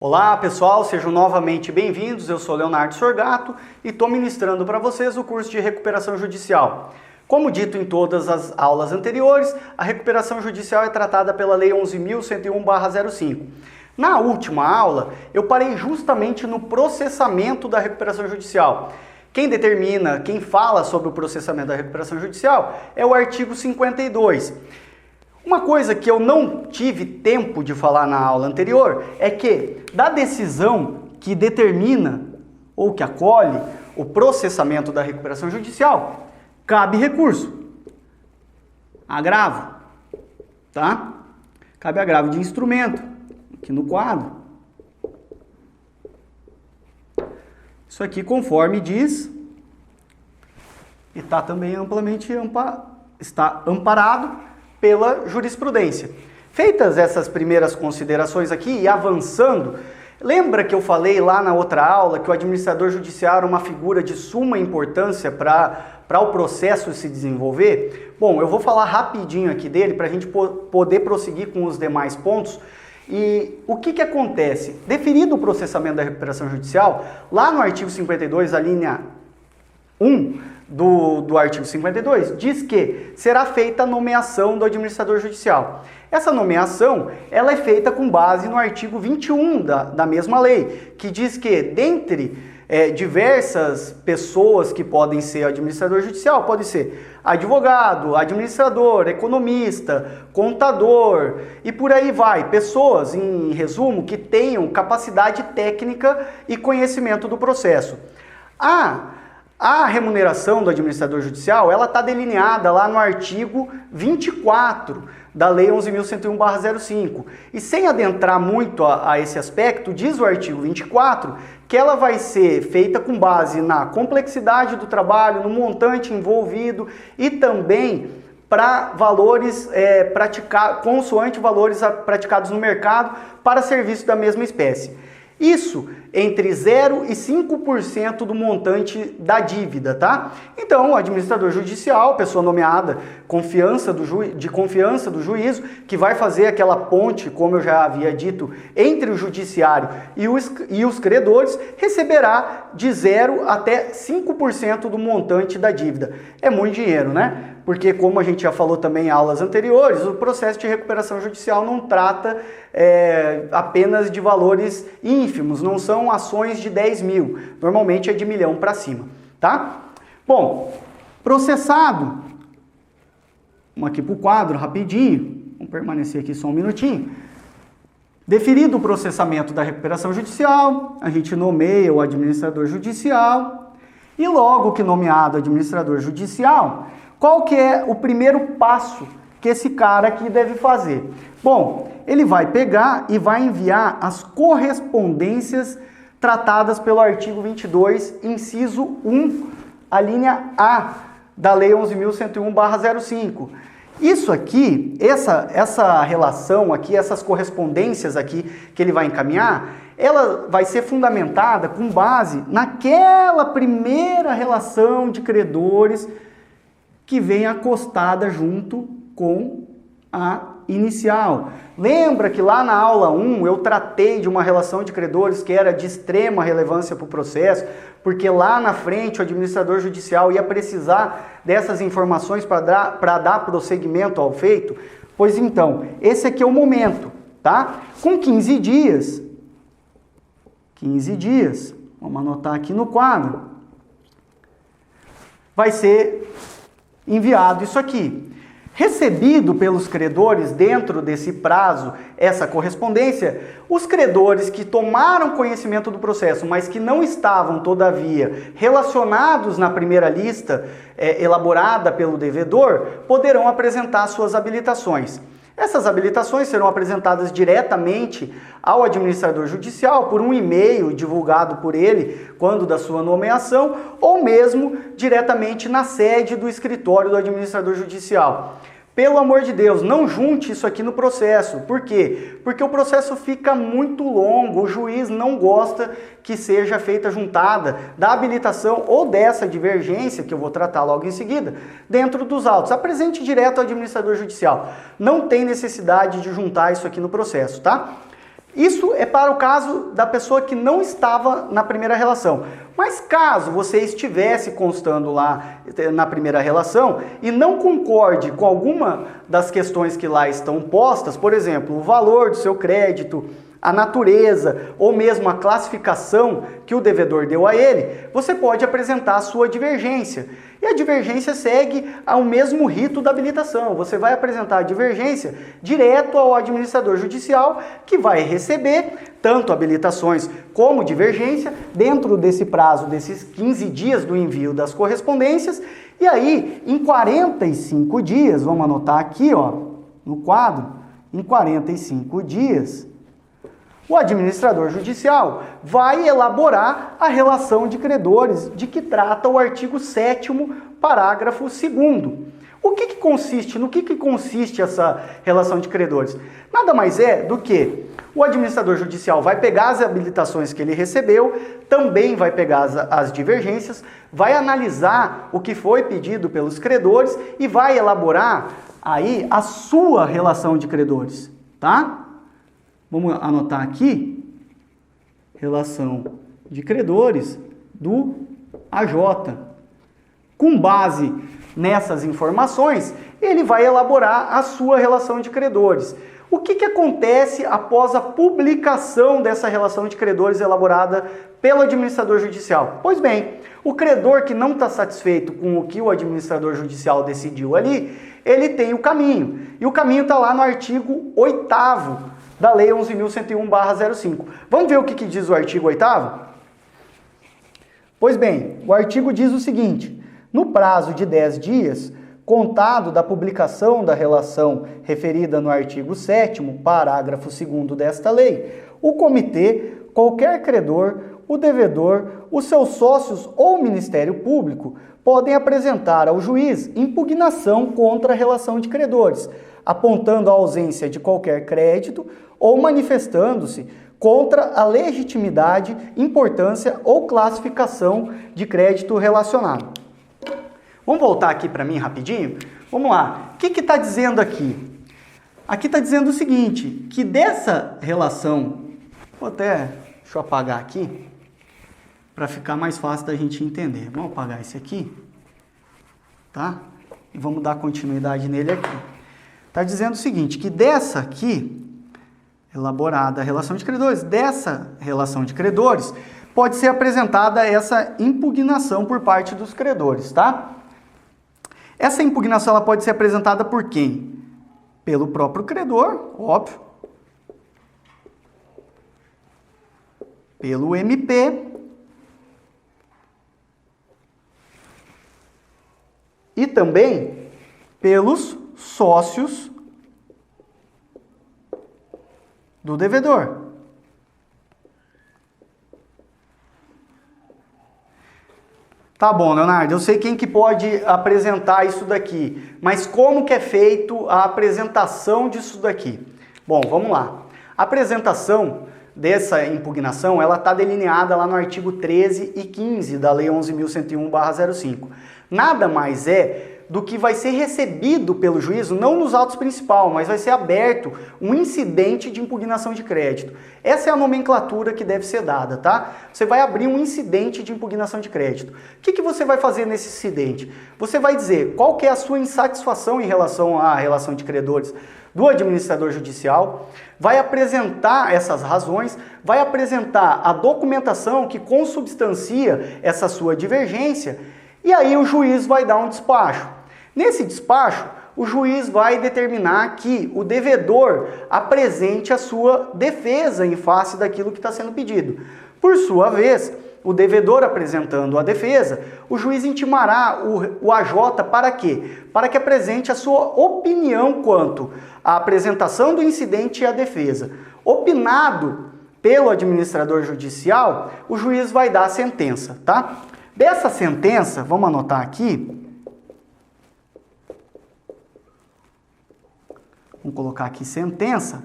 Olá pessoal, sejam novamente bem-vindos. Eu sou Leonardo Sorgato e estou ministrando para vocês o curso de recuperação judicial. Como dito em todas as aulas anteriores, a recuperação judicial é tratada pela Lei 11.101/05. Na última aula, eu parei justamente no processamento da recuperação judicial. Quem fala sobre o processamento da recuperação judicial é o artigo 52. Uma coisa que eu não tive tempo de falar na aula anterior é que da decisão que determina ou que acolhe o processamento da recuperação judicial, cabe recurso, agravo, tá? Cabe agravo de instrumento, aqui no quadro. Isso aqui conforme diz, e está também amplamente amparado pela jurisprudência. Feitas essas primeiras considerações aqui e avançando, lembra que eu falei lá na outra aula que o administrador judiciário é uma figura de suma importância para o processo se desenvolver? Bom, eu vou falar rapidinho aqui dele para a gente poder prosseguir com os demais pontos. E o que acontece? Definido o processamento da recuperação judicial, lá no artigo 52, a linha 1, do artigo 52, diz que será feita a nomeação do administrador judicial. Essa nomeação, ela é feita com base no artigo 21 da mesma lei, que diz que dentre diversas pessoas que podem ser administrador judicial, pode ser advogado, administrador, economista, contador e por aí vai. Pessoas, em resumo, que tenham capacidade técnica e conhecimento do processo. A remuneração do administrador judicial, ela está delineada lá no artigo 24 da Lei 11.101/05. E sem adentrar muito a esse aspecto, diz o artigo 24 que ela vai ser feita com base na complexidade do trabalho, no montante envolvido e também para valores consoante valores praticados no mercado para serviços da mesma espécie. Isso entre 0% e 5% do montante da dívida, tá? Então, o administrador judicial, pessoa nomeada de confiança do juízo, que vai fazer aquela ponte, como eu já havia dito, entre o judiciário e os credores, receberá de 0% até 5% do montante da dívida. É muito dinheiro, né? Porque, como a gente já falou também em aulas anteriores, o processo de recuperação judicial não trata apenas de valores ínfimos, não são ações de 10 mil, normalmente é de 1 milhão para cima, tá? Bom, processado, vamos aqui para o quadro rapidinho, vamos permanecer aqui só um minutinho. Definido o processamento da recuperação judicial, a gente nomeia o administrador judicial e logo que nomeado administrador judicial, qual que é o primeiro passo que esse cara aqui deve fazer? Bom, ele vai pegar e vai enviar as correspondências tratadas pelo artigo 22, inciso 1, a linha A da Lei 11.101/05. Isso aqui, essa relação aqui, essas correspondências aqui que ele vai encaminhar, ela vai ser fundamentada com base naquela primeira relação de credores que vem acostada junto com a inicial. Lembra que lá na aula 1 eu tratei de uma relação de credores que era de extrema relevância para o processo, porque lá na frente o administrador judicial ia precisar dessas informações para dar prosseguimento ao feito? Pois então, esse aqui é o momento, tá? Com 15 dias, vamos anotar aqui no quadro, vai ser enviado isso aqui. Recebido pelos credores dentro desse prazo essa correspondência, os credores que tomaram conhecimento do processo, mas que não estavam, todavia, relacionados na primeira lista elaborada pelo devedor, poderão apresentar suas habilitações. Essas habilitações serão apresentadas diretamente ao administrador judicial por um e-mail divulgado por ele quando da sua nomeação ou mesmo diretamente na sede do escritório do administrador judicial. Pelo amor de Deus, não junte isso aqui no processo. Por quê? Porque o processo fica muito longo, o juiz não gosta que seja feita a juntada da habilitação ou dessa divergência, que eu vou tratar logo em seguida, dentro dos autos. Apresente direto ao administrador judicial. Não tem necessidade de juntar isso aqui no processo, tá? Isso é para o caso da pessoa que não estava na primeira relação. Mas caso você estivesse constando lá na primeira relação e não concorde com alguma das questões que lá estão postas, por exemplo, o valor do seu crédito, a natureza ou mesmo a classificação que o devedor deu a ele, você pode apresentar a sua divergência. E a divergência segue ao mesmo rito da habilitação. Você vai apresentar a divergência direto ao administrador judicial, que vai receber tanto habilitações como divergência dentro desse prazo desses 15 dias do envio das correspondências. E aí, em 45 dias, vamos anotar aqui, ó, no quadro, em 45 dias, o administrador judicial vai elaborar a relação de credores de que trata o artigo 7º, parágrafo 2º. No que consiste essa relação de credores? Nada mais é do que o administrador judicial vai pegar as habilitações que ele recebeu, também vai pegar as divergências, vai analisar o que foi pedido pelos credores e vai elaborar aí a sua relação de credores, tá? Vamos anotar aqui, relação de credores do AJ. Com base nessas informações, ele vai elaborar a sua relação de credores. O que acontece após a publicação dessa relação de credores elaborada pelo administrador judicial? Pois bem, o credor que não está satisfeito com o que o administrador judicial decidiu ali, ele tem o caminho. E o caminho está lá no artigo 8º da Lei 11.101/05. Vamos ver o que diz o artigo 8º? Pois bem, o artigo diz o seguinte: no prazo de 10 dias, contado da publicação da relação referida no artigo 7º, parágrafo 2º desta lei, o comitê, qualquer credor, o devedor, os seus sócios ou o Ministério Público podem apresentar ao juiz impugnação contra a relação de credores, apontando a ausência de qualquer crédito ou manifestando-se contra a legitimidade, importância ou classificação de crédito relacionado. Vamos voltar aqui para mim rapidinho? Vamos lá. O que está dizendo aqui? Aqui está dizendo o seguinte, que dessa relação, deixa eu apagar aqui, para ficar mais fácil da gente entender. Vamos apagar esse aqui, tá? E vamos dar continuidade nele aqui. Está dizendo o seguinte, que dessa aqui, elaborada a relação de credores, dessa relação de credores, pode ser apresentada essa impugnação por parte dos credores, tá? Essa impugnação ela pode ser apresentada por quem? Pelo próprio credor, óbvio. Pelo MP. E também pelos sócios do devedor. Tá bom, Leonardo, eu sei quem que pode apresentar isso daqui, mas como que é feito a apresentação disso daqui? Bom, vamos lá. A apresentação dessa impugnação, ela está delineada lá no artigo 13 e 15 da Lei 11.101/05. Nada mais é do que vai ser recebido pelo juízo, não nos autos principal, mas vai ser aberto um incidente de impugnação de crédito. Essa é a nomenclatura que deve ser dada, tá? Você vai abrir um incidente de impugnação de crédito. O que você vai fazer nesse incidente? Você vai dizer qual que é a sua insatisfação em relação à relação de credores do administrador judicial, vai apresentar essas razões, vai apresentar a documentação que consubstancia essa sua divergência, e aí o juiz vai dar um despacho. Nesse despacho, o juiz vai determinar que o devedor apresente a sua defesa em face daquilo que está sendo pedido. Por sua vez, o devedor apresentando a defesa, o juiz intimará o AJ para quê? Para que apresente a sua opinião quanto à apresentação do incidente e à defesa. Opinado pelo administrador judicial, o juiz vai dar a sentença, tá? Dessa sentença, vamos anotar aqui. Vamos colocar aqui sentença.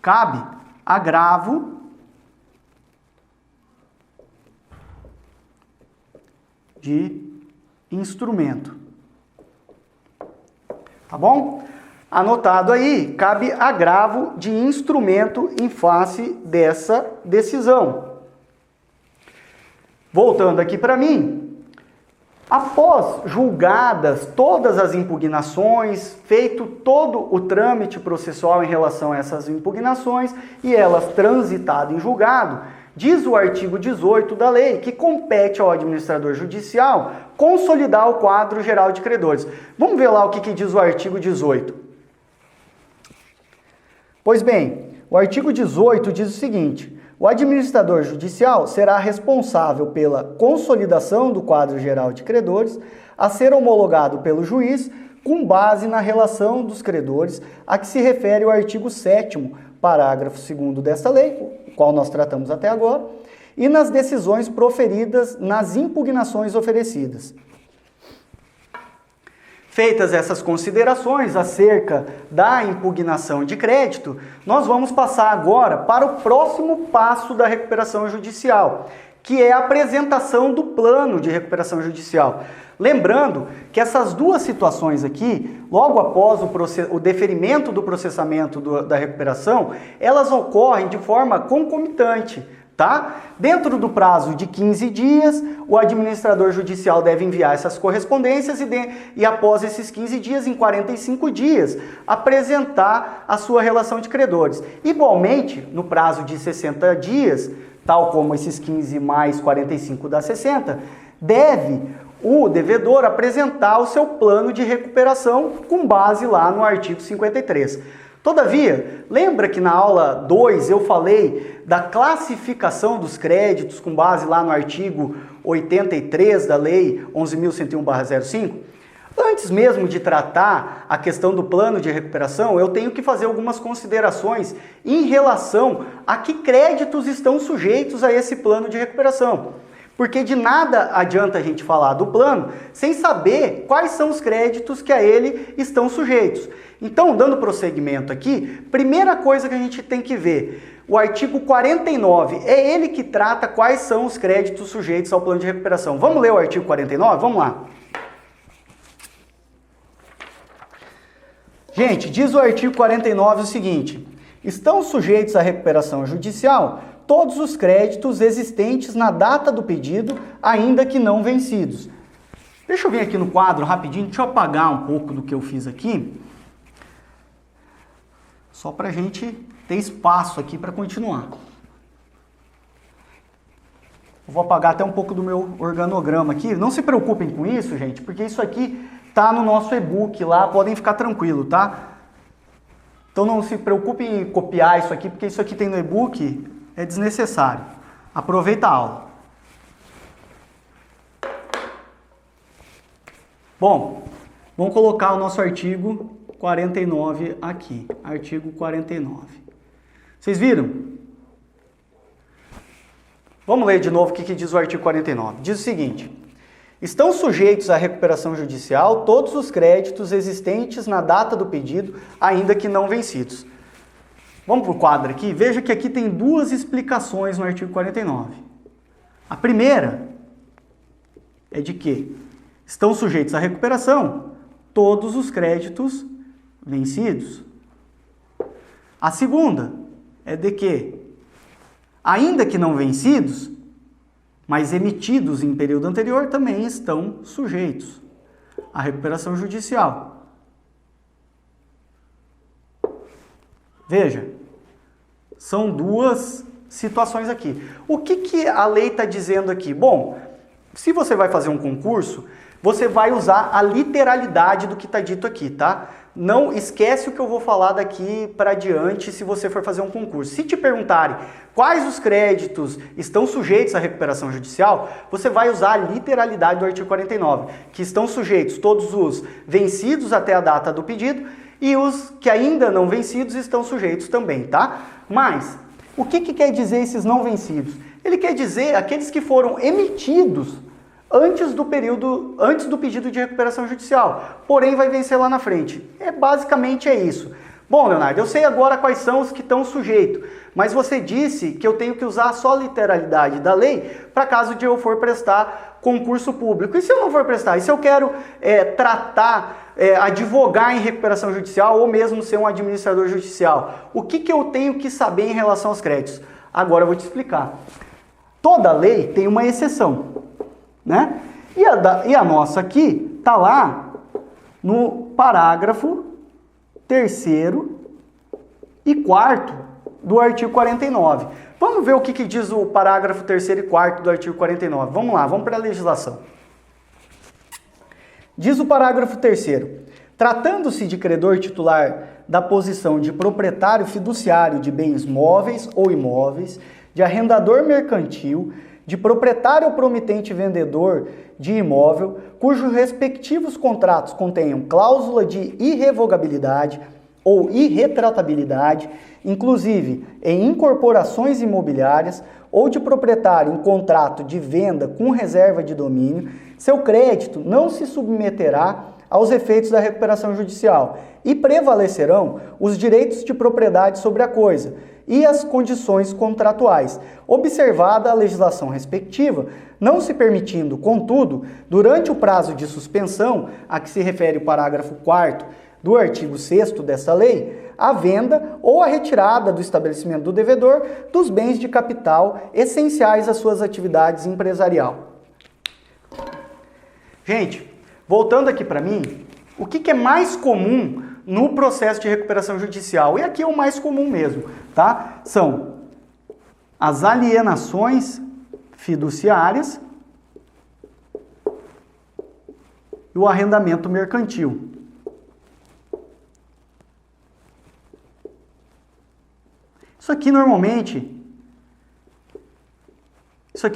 Cabe agravo de instrumento. Tá bom? Anotado aí, cabe agravo de instrumento em face dessa decisão. Voltando aqui para mim, após julgadas todas as impugnações, feito todo o trâmite processual em relação a essas impugnações e elas transitado em julgado, diz o artigo 18 da lei que compete ao administrador judicial consolidar o quadro geral de credores. Vamos ver lá o que diz o artigo 18. Pois bem, o artigo 18 diz o seguinte: o administrador judicial será responsável pela consolidação do quadro geral de credores a ser homologado pelo juiz com base na relação dos credores a que se refere o artigo 7º, parágrafo 2º desta lei, o qual nós tratamos até agora, e nas decisões proferidas nas impugnações oferecidas. Feitas essas considerações acerca da impugnação de crédito, nós vamos passar agora para o próximo passo da recuperação judicial, que é a apresentação do plano de recuperação judicial. Lembrando que essas duas situações aqui, logo após o deferimento do processamento da recuperação, elas ocorrem de forma concomitante. Tá? Dentro do prazo de 15 dias, o administrador judicial deve enviar essas correspondências e após esses 15 dias, em 45 dias, apresentar a sua relação de credores. Igualmente, no prazo de 60 dias, tal como esses 15 mais 45 dá 60, deve o devedor apresentar o seu plano de recuperação com base lá no artigo 53. Todavia, lembra que na aula 2 eu falei da classificação dos créditos com base lá no artigo 83 da Lei 11.101/05? Antes mesmo de tratar a questão do plano de recuperação, eu tenho que fazer algumas considerações em relação a que créditos estão sujeitos a esse plano de recuperação. Porque de nada adianta a gente falar do plano sem saber quais são os créditos que a ele estão sujeitos. Então, dando prosseguimento aqui, primeira coisa que a gente tem que ver, o artigo 49, é ele que trata quais são os créditos sujeitos ao plano de recuperação. Vamos ler o artigo 49? Vamos lá. Gente, diz o artigo 49 o seguinte: estão sujeitos à recuperação judicial todos os créditos existentes na data do pedido, ainda que não vencidos. Deixa eu vir aqui no quadro rapidinho, deixa eu apagar um pouco do que eu fiz aqui, só para a gente ter espaço aqui para continuar. Eu vou apagar até um pouco do meu organograma aqui. Não se preocupem com isso, gente, porque isso aqui tá no nosso e-book lá, podem ficar tranquilo, tá? Então não se preocupem em copiar isso aqui, porque isso aqui tem no e-book, é desnecessário. Aproveita a aula. Bom, vamos colocar o nosso artigo 49 aqui. Artigo 49. Vocês viram? Vamos ler de novo o que diz o artigo 49. Diz o seguinte: estão sujeitos à recuperação judicial todos os créditos existentes na data do pedido, ainda que não vencidos. Vamos para o quadro aqui. Veja que aqui tem duas explicações no artigo 49. A primeira é de que estão sujeitos à recuperação todos os créditos vencidos. A segunda é de que, ainda que não vencidos, mas emitidos em período anterior, também estão sujeitos à recuperação judicial. Veja, são duas situações aqui. O que a lei está dizendo aqui? Bom, se você vai fazer um concurso, você vai usar a literalidade do que está dito aqui, tá? Não esquece o que eu vou falar daqui para diante se você for fazer um concurso. Se te perguntarem quais os créditos estão sujeitos à recuperação judicial, você vai usar a literalidade do artigo 49, que estão sujeitos todos os vencidos até a data do pedido e os que ainda não vencidos estão sujeitos também, tá? Mas, o que quer dizer esses não vencidos? Ele quer dizer aqueles que foram emitidos antes do pedido de recuperação judicial, porém vai vencer lá na frente. Basicamente é isso. Bom, Leonardo, eu sei agora quais são os que estão sujeitos, mas você disse que eu tenho que usar só a literalidade da lei para caso de eu for prestar concurso público. E se eu não for prestar? E se eu quero advogar em recuperação judicial ou mesmo ser um administrador judicial? O que eu tenho que saber em relação aos créditos? Agora eu vou te explicar. Toda lei tem uma exceção, né? E a nossa aqui está lá no parágrafo 3º e 4º do artigo 49. Vamos ver o que diz o parágrafo 3º e 4º do artigo 49. Vamos lá, vamos para a legislação. Diz o parágrafo 3º: tratando-se de credor titular da posição de proprietário fiduciário de bens móveis ou imóveis, de arrendador mercantil, de proprietário ou promitente vendedor de imóvel, cujos respectivos contratos contenham cláusula de irrevogabilidade ou irretratabilidade, inclusive em incorporações imobiliárias, ou de proprietário em contrato de venda com reserva de domínio, seu crédito não se submeterá aos efeitos da recuperação judicial e prevalecerão os direitos de propriedade sobre a coisa e as condições contratuais, observada a legislação respectiva, não se permitindo, contudo, durante o prazo de suspensão a que se refere o parágrafo 4º do artigo 6º dessa lei, a venda ou a retirada do estabelecimento do devedor dos bens de capital essenciais às suas atividades empresarial. Gente, voltando aqui para mim, o que é mais comum no processo de recuperação judicial? E aqui é o mais comum mesmo, tá? São as alienações fiduciárias e o arrendamento mercantil. Isso aqui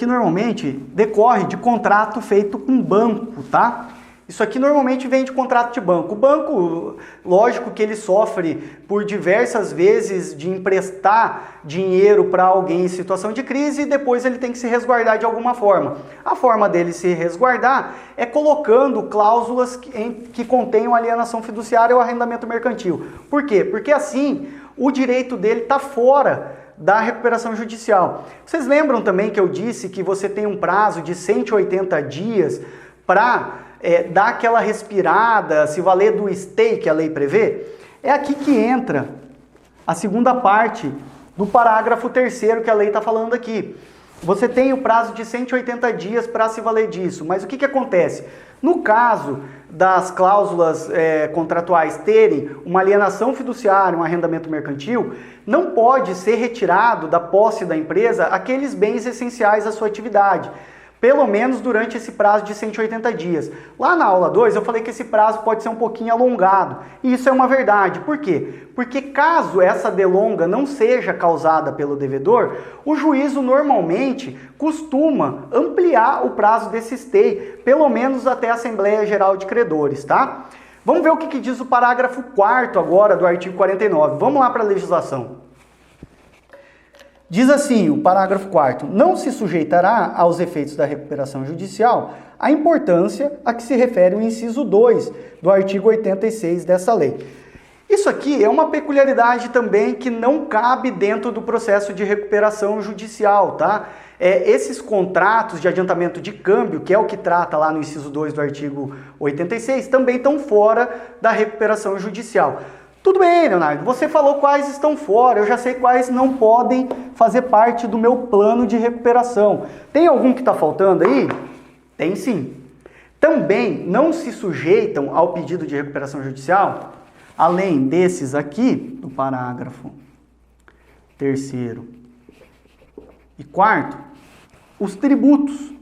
normalmente decorre de contrato feito com banco, tá? Isso aqui normalmente vem de contrato de banco. O banco, lógico que ele sofre por diversas vezes de emprestar dinheiro para alguém em situação de crise e depois ele tem que se resguardar de alguma forma. A forma dele se resguardar é colocando cláusulas que contenham alienação fiduciária ou arrendamento mercantil. Por quê? Porque assim o direito dele está fora da recuperação judicial. Vocês lembram também que eu disse que você tem um prazo de 180 dias para dar aquela respirada, se valer do stay que a lei prevê? É aqui que entra a segunda parte do parágrafo 3º que a lei está falando aqui. Você tem o prazo de 180 dias para se valer disso, mas o que acontece? No caso das cláusulas contratuais terem uma alienação fiduciária, um arrendamento mercantil, não pode ser retirado da posse da empresa aqueles bens essenciais à sua atividade, pelo menos durante esse prazo de 180 dias. Lá na aula 2 eu falei que esse prazo pode ser um pouquinho alongado, e isso é uma verdade. Por quê? Porque caso essa delonga não seja causada pelo devedor, o juízo normalmente costuma ampliar o prazo desse stay, pelo menos até a Assembleia Geral de Credores, tá? Vamos ver o que diz o parágrafo 4º agora do artigo 49. Vamos lá para a legislação. Diz assim, o parágrafo 4º: não se sujeitará aos efeitos da recuperação judicial a importância a que se refere o inciso 2 do artigo 86 dessa lei. Isso aqui é uma peculiaridade também que não cabe dentro do processo de recuperação judicial, tá? Esses contratos de adiantamento de câmbio, que é o que trata lá no inciso 2 do artigo 86, também estão fora da recuperação judicial. Tudo bem, Leonardo, você falou quais estão fora, eu já sei quais não podem fazer parte do meu plano de recuperação. Tem algum que está faltando aí? Tem sim. Também não se sujeitam ao pedido de recuperação judicial, além desses aqui, do parágrafo 3º e 4º, os tributos.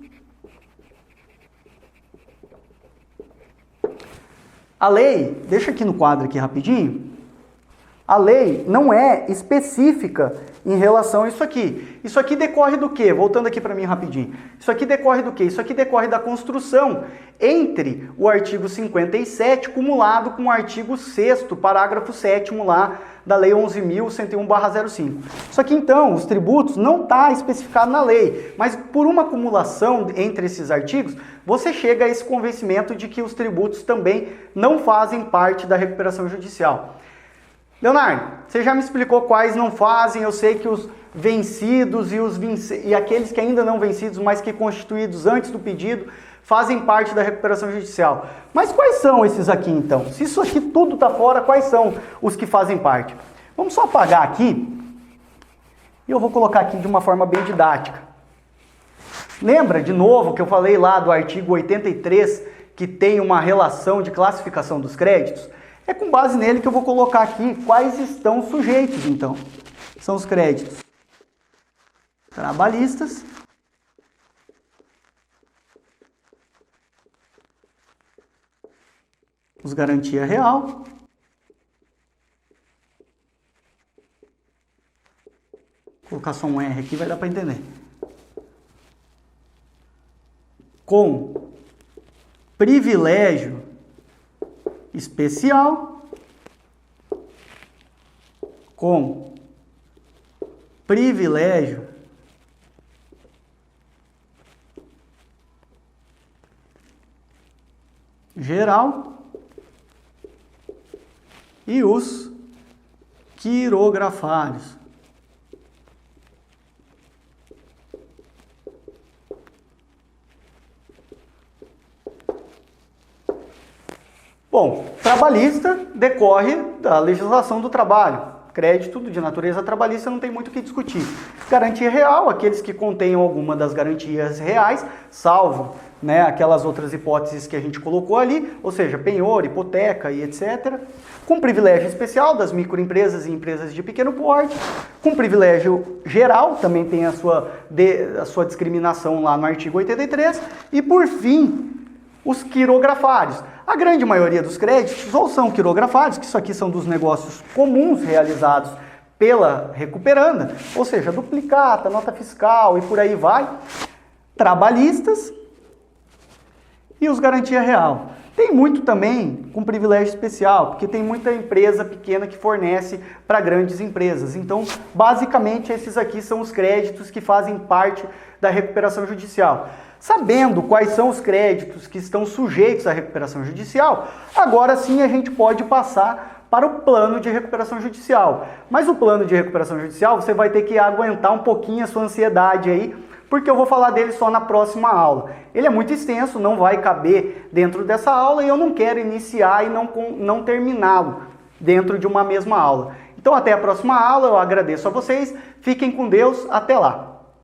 A lei, deixa aqui no quadro aqui rapidinho, a lei não é específica em relação a isso aqui. Isso aqui decorre do quê? Voltando aqui para mim rapidinho. Isso aqui decorre do quê? Isso aqui decorre da construção entre o artigo 57 cumulado com o artigo 6º, parágrafo 7º lá da Lei 11.101/05. Isso aqui então, os tributos não está especificado na lei, mas por uma acumulação entre esses artigos, você chega a esse convencimento de que os tributos também não fazem parte da recuperação judicial. Leonardo, você já me explicou quais não fazem, eu sei que os vencidos e aqueles que ainda não vencidos, mas que constituídos antes do pedido, fazem parte da recuperação judicial. Mas quais são esses aqui então? Se isso aqui tudo está fora, quais são os que fazem parte? Vamos só apagar aqui e eu vou colocar aqui de uma forma bem didática. Lembra de novo que eu falei lá do artigo 83 que tem uma relação de classificação dos créditos? É com base nele que eu vou colocar aqui quais estão sujeitos então. São os créditos trabalhistas, os garantia real, vou colocar só um R aqui, vai dar para entender, com privilégio especial, com privilégio geral e os quirografários. Bom, trabalhista decorre da legislação do trabalho. Crédito de natureza trabalhista não tem muito o que discutir. Garantia real, aqueles que contenham alguma das garantias reais, salvo aquelas outras hipóteses que a gente colocou ali, ou seja, penhor, hipoteca e etc. Com privilégio especial das microempresas e empresas de pequeno porte. Com privilégio geral, também tem a sua discriminação lá no artigo 83. E por fim, os quirografários. A grande maioria dos créditos ou são quirografários, que isso aqui são dos negócios comuns realizados pela recuperanda, ou seja, duplicata, nota fiscal e por aí vai, trabalhistas e os garantia real. Tem muito também com privilégio especial, porque tem muita empresa pequena que fornece para grandes empresas. Então, basicamente, esses aqui são os créditos que fazem parte da recuperação judicial. Sabendo quais são os créditos que estão sujeitos à recuperação judicial, agora sim a gente pode passar para o plano de recuperação judicial. Mas o plano de recuperação judicial, você vai ter que aguentar um pouquinho a sua ansiedade aí, porque eu vou falar dele só na próxima aula. Ele é muito extenso, não vai caber dentro dessa aula e eu não quero iniciar e não terminá-lo dentro de uma mesma aula. Então até a próxima aula, eu agradeço a vocês, fiquem com Deus, até lá!